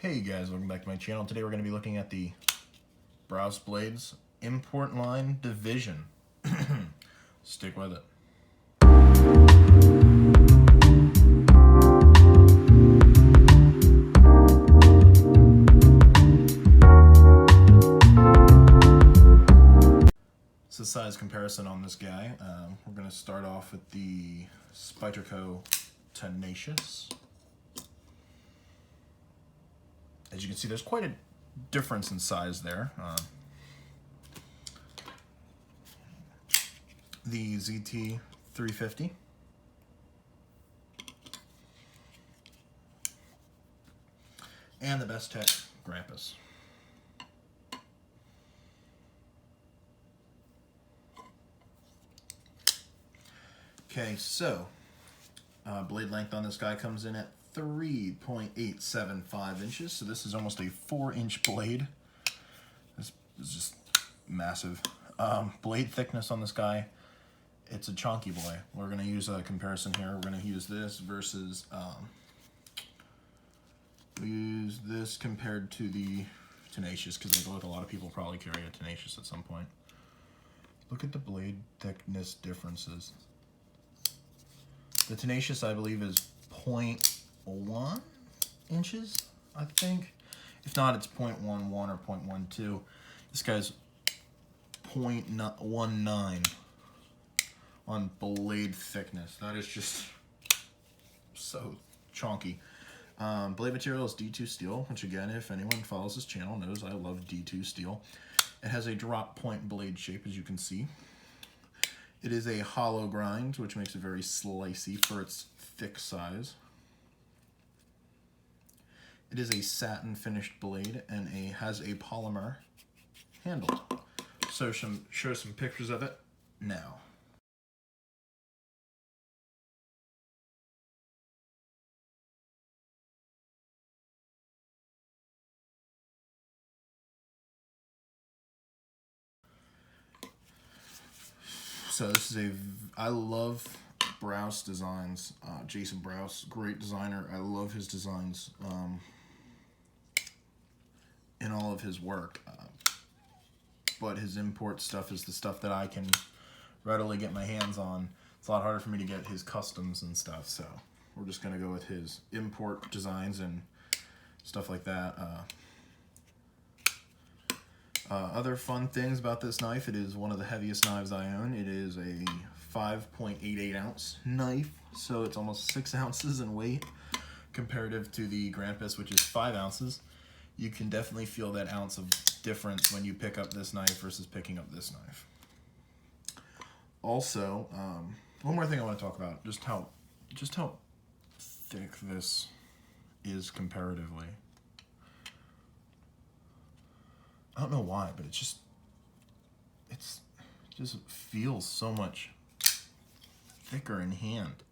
Hey guys, welcome back to my channel. Today we're going to be looking at the Brous blades import line division. Stick with it. It's a size comparison on this guy. We're going to start off with the Spyderco Tenacious. As you can see, there's quite a difference in size there. The ZT 350. And the Best Tech Grampus. Okay, so blade length on this guy comes in at 3.875 inches, so this is almost a 4-inch blade. This is just massive. Blade thickness on this guy, it's a chunky boy. We're going to use a comparison here. We're going to use this versus, we use this compared to the Tenacious, because I feel like a lot of people probably carry a Tenacious at some point. Look at the blade thickness differences. The Tenacious, I believe, is 0.1 inches, I think. If not, it's 0.11 or 0.12. This guy's 0.19 on blade thickness. That is just so chonky. Blade material is D2 steel, which again, if anyone follows this channel knows I love D2 steel. It has a drop point blade shape, as you can see. It is a hollow grind, which makes it very slicey for its thick size. It is a satin finished blade and has a polymer handle. So show some pictures of it now. So this is I love Brous designs. Jason Brous, great designer. I love his designs in all of his work. But his import stuff is the stuff that I can readily get my hands on. It's a lot harder for me to get his customs and stuff, so we're just going to go with his import designs and stuff like that. Other fun things about this knife, it is one of the heaviest knives I own. It is a 5.88 ounce knife, so it's almost 6 ounces in weight comparative to the Grampus, which is 5 ounces. You can definitely feel that ounce of difference when you pick up this knife versus picking up this knife. Also, one more thing I want to talk about, just how thick this is comparatively. I don't know why, but it just feels so much thicker in hand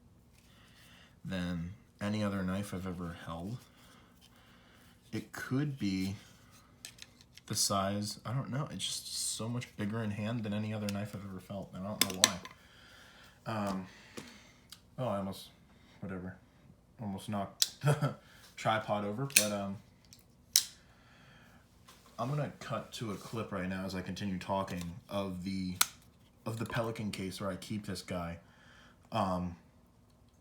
than any other knife I've ever held. It could be the size, I don't know, it's just so much bigger in hand than any other knife I've ever felt, and I don't know why. Oh, I almost knocked the tripod over, but I'm gonna cut to a clip right now as I continue talking of the Pelican case where I keep this guy.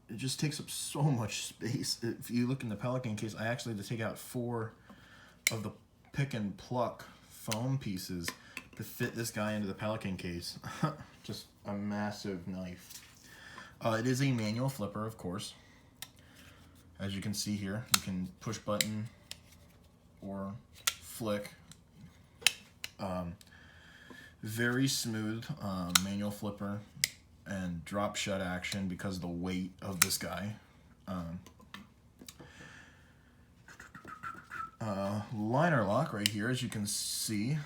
It just takes up so much space. If you look in the Pelican case, I actually had to take out 4 of the pick and pluck foam pieces to fit this guy into the Pelican case. Just a massive knife. It is a manual flipper, of course. As you can see here, you can push button or flick. Very smooth manual flipper and drop shut action because of the weight of this guy. Liner lock right here, as you can see.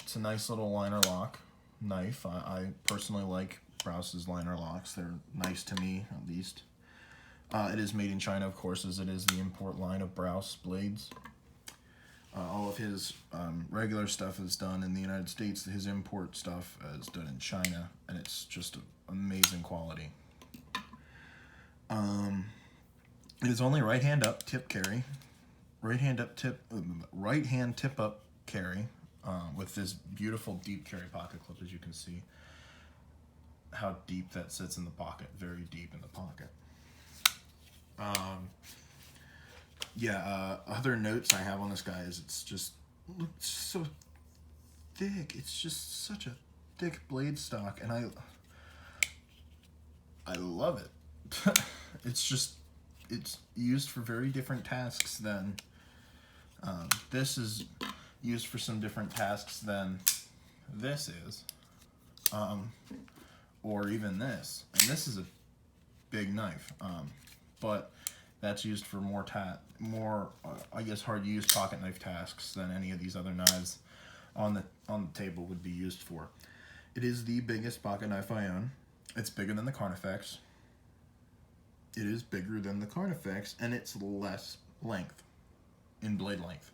It's a nice little liner lock knife. I personally like Brous's liner locks. They're nice to me, at least. It is made in China, of course, as it is the import line of Brous blades. All of his regular stuff is done in the United States. His import stuff is done in China, and it's just amazing quality. It is only right hand up, tip carry. right hand tip up carry with this beautiful deep carry pocket clip, as you can see how deep that sits in the pocket, very deep in the pocket. Other notes I have on this guy is it's just looks so thick. It's just such a thick blade stock, and I love it. It's used for very different tasks than this is used for some different tasks than this is, or even this. And this is a big knife, but that's used for more I guess hard to use pocket knife tasks than any of these other knives on the table would be used for. It is the biggest pocket knife I own. It's bigger than the Carnifex. It is bigger than the Carnifex, and it's less length, in blade length.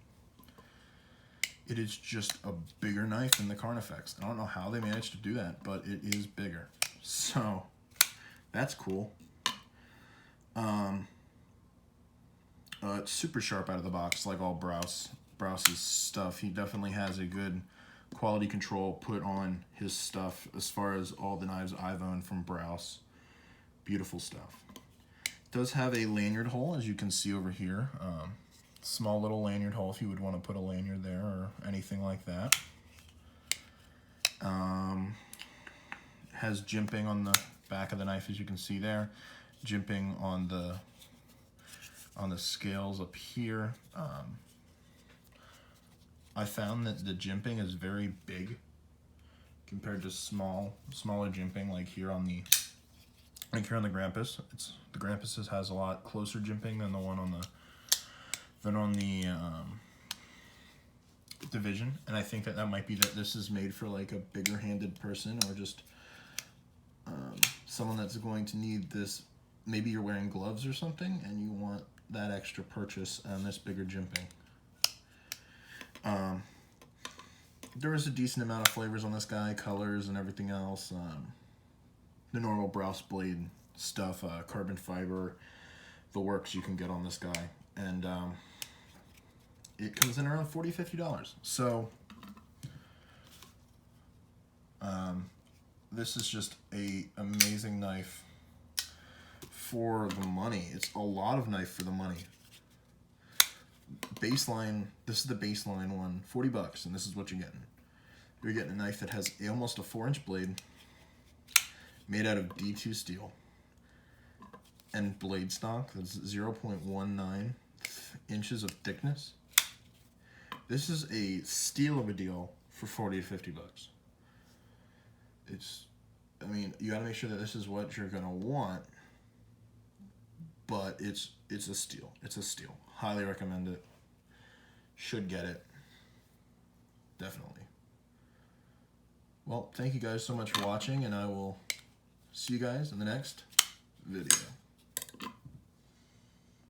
It is just a bigger knife than the Carnifex. I don't know how they managed to do that, but it is bigger. So, that's cool. It's super sharp out of the box, like all Brous's stuff. He definitely has a good quality control put on his stuff as far as all the knives I've owned from Brous. Beautiful stuff. It does have a lanyard hole, as you can see over here. Small little lanyard hole if you would want to put a lanyard there or anything like that. Has jimping on the back of the knife, as you can see there. Jimping on the scales up here. I found that the jimping is very big compared to smaller jimping, like here on the Grampus. The Grampus has a lot closer jimping than the one on the Division, and I think that might be that this is made for like a bigger handed person, or just someone that's going to need this. Maybe you're wearing gloves or something and you want that extra purchase and this bigger jimping. There is a decent amount of flavors on this guy, colors and everything else. The normal Brous blade stuff, carbon fiber, the works you can get on this guy. And it comes in around $40, $50. So this is just a amazing knife for the money. It's a lot of knife for the money. Baseline, this is the baseline one, $40, and this is what you're getting. You're getting a knife that has almost a 4-inch blade, made out of D2 steel, and blade stock that's 0.19 inches of thickness. This is a steal of a deal for $40 to $50. I mean, you gotta make sure that this is what you're gonna want, but it's a steal. It's a steal. Highly recommend it. Should get it. Definitely. Well, thank you guys so much for watching, and I will see you guys in the next video.